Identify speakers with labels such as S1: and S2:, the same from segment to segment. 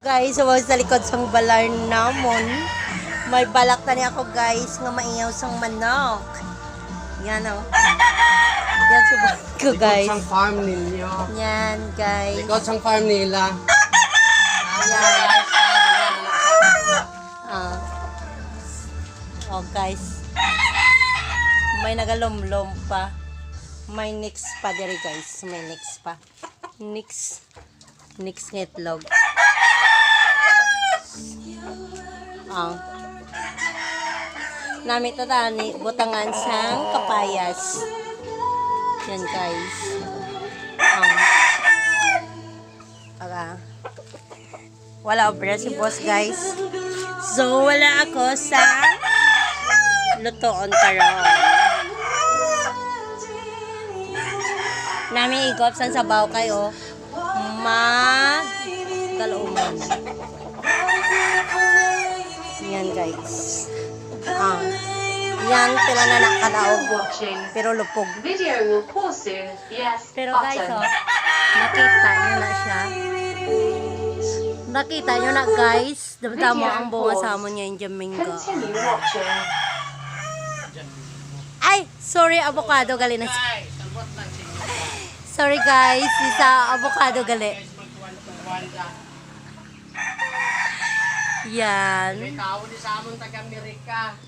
S1: Guys, huwag sa likod sang balar namon. May balak tani ako guys nga maiyaw sang manok. Yan o. Yan si ko guys.
S2: Likod sang farm ninyo.
S1: Yan guys.
S2: Likod sang farm nila.
S1: Yan. Oh guys. May nagalomlom pa. May next pa diri guys. May next pa. Next nga itlog. Namit ito tani, butangan sang kapayas. Yan guys. Wala opera si boss guys. So wala ako sa lutoon karon. Nami igop san sabaw kayo. Magkaluman. Yan guys. Yan pila na nakadaog. Pero lupog.
S3: Video will pause soon. Yes.
S1: Pero guys, nakita nyo na siya. Nakita nyo na guys. Tama ang bunga sa amon niya yung jamingo.
S3: Continue watching.
S1: Ay! Sorry, avocado gali na siya. Sorry guys, isa avocado gali. Yan.
S2: Tao ni sa amon taga-Amerika.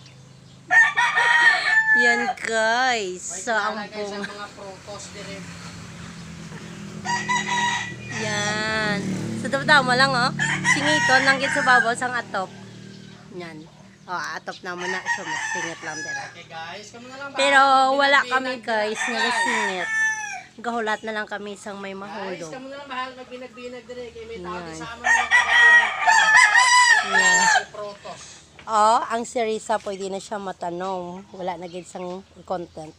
S1: Yan guys. So ang bunga.
S2: Mga protos dire.
S1: Yan. So tama lang oh. Singiton lang gid sa babaw sang atop. Yan. Oh, atop na mo na. So singit lang dira.
S2: Okay guys, kamo na lang ba?
S1: Pero wala kami guys nga singit. Gahulat na lang kami sang may
S2: Guys,
S1: mahulog.
S2: kamo na lang mahal magbinag-binag dire kay may tao
S1: Yan.
S2: sa amon mga taga-Amerika.
S1: Yan.
S2: Protos.
S1: Oh, ang si Risa pwede na siya matanong. Wala na gid sang content.